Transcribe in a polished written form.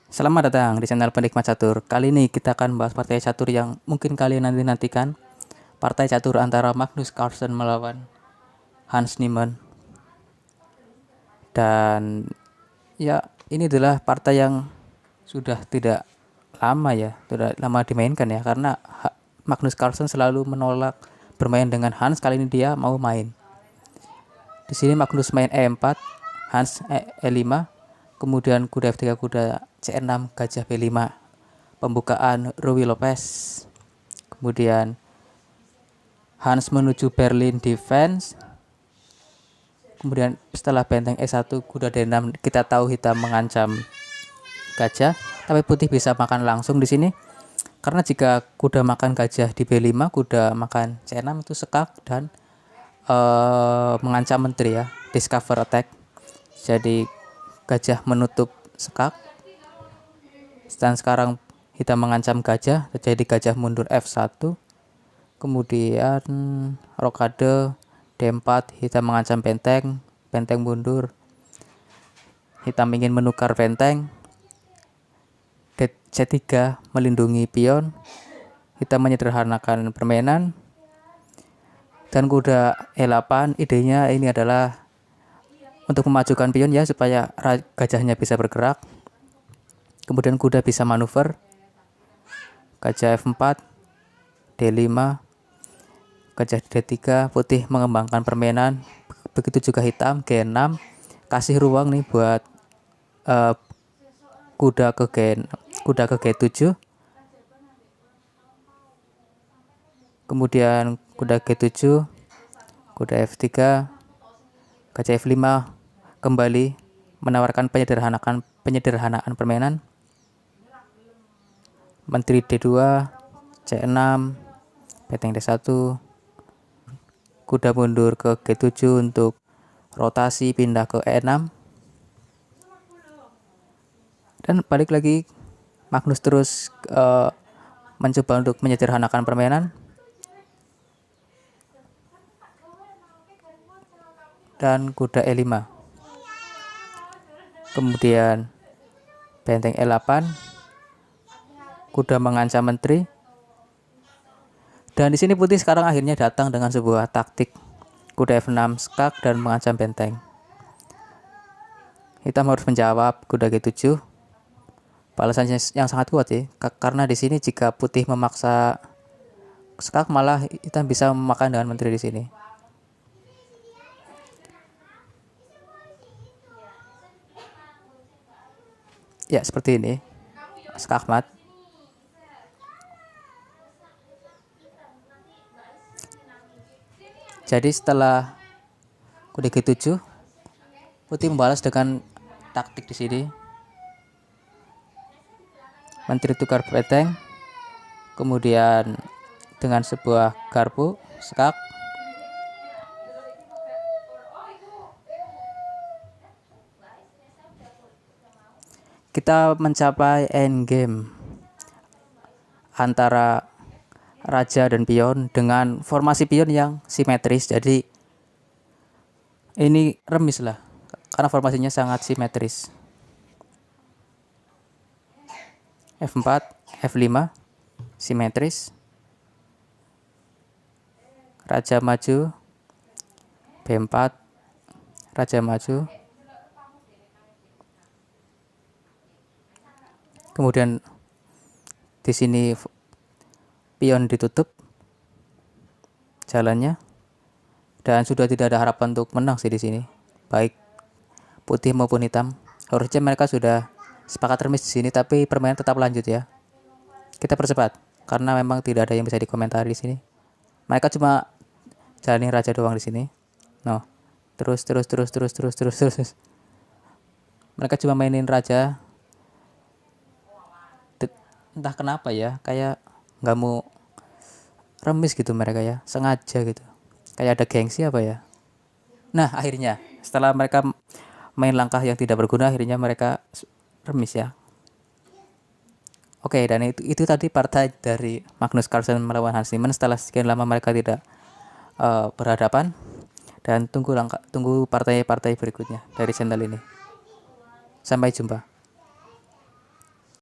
Selamat datang di channel Penikmat Catur. Kali ini kita akan bahas partai catur yang mungkin kalian nantikan. Partai catur antara Magnus Carlsen melawan Hans Niemann. Dan ya, ini adalah partai yang sudah tidak lama ya, sudah lama dimainkan ya, karena Magnus Carlsen selalu menolak bermain dengan Hans. Kali ini dia mau main. Di sini Magnus main E4, Hans E5, kemudian kuda F3, kuda C6, gajah B5, pembukaan Ruy Lopez. Kemudian Hans menuju Berlin defense. Kemudian setelah benteng E1, kuda D6, kita tahu hitam mengancam gajah, tapi putih bisa makan langsung di sini. Karena jika kuda makan gajah di B5, kuda makan C6 itu sekak dan mengancam menteri ya, discover attack. Jadi gajah menutup sekak. Dan sekarang hitam mengancam gajah, jadi gajah mundur F1. Kemudian rokade D4, hitam mengancam benteng, benteng mundur. Hitam ingin menukar benteng. C3 melindungi pion. Hitam menyederhanakan permainan. Dan kuda E8, idenya ini adalah untuk memajukan pion ya, supaya gajahnya bisa bergerak. Kemudian kuda bisa manuver. Gajah F4, D5, gajah D3, putih mengembangkan permainan. Begitu juga hitam, G6, kasih ruang nih buat kuda ke G7. Kemudian kuda G7, kuda F3, gajah F5 kembali menawarkan penyederhanaan permainan. Menteri D2, C6, benteng D1, kuda mundur ke G7 untuk rotasi pindah ke E6. Dan balik lagi, Magnus terus mencoba untuk menyederhanakan permainan. Dan kuda E5. Kemudian benteng E8, kuda mengancam menteri. Dan di sini putih sekarang akhirnya datang dengan sebuah taktik kuda F6 skak dan mengancam benteng. Hitam harus menjawab kuda G7. Balasannya yang sangat kuat ya, karena di sini jika putih memaksa skak, malah hitam bisa memakan dengan menteri di sini. Ya, seperti ini. Skakmat. Jadi setelah kuda G7, putih membalas dengan taktik di sini. Menteri tukar benteng. Kemudian dengan sebuah garpu skak. Kita mencapai endgame antara raja dan pion dengan formasi pion yang simetris. Jadi ini remis lah, karena formasinya sangat simetris. F4, F5 simetris. Raja maju, B4, raja maju. Kemudian di sini pion ditutup jalannya, dan sudah tidak ada harapan untuk menang sih di sini, baik putih maupun hitam. Harusnya mereka sudah sepakat remis di sini, tapi permainan tetap lanjut ya. Kita percepat karena memang tidak ada yang bisa dikomentari di sini. Mereka cuma jalanin raja doang di sini. No, terus. Mereka cuma mainin raja. Entah kenapa ya, kayak nggak mau remis gitu mereka ya, sengaja gitu, kayak ada gengsi apa ya. Nah, akhirnya setelah mereka main langkah yang tidak berguna, akhirnya mereka remis ya. Oke, dan itu tadi partai dari Magnus Carlsen melawan Hans Niemann. Setelah sekian lama mereka tidak berhadapan. Dan tunggu partai-partai berikutnya dari channel ini. Sampai jumpa.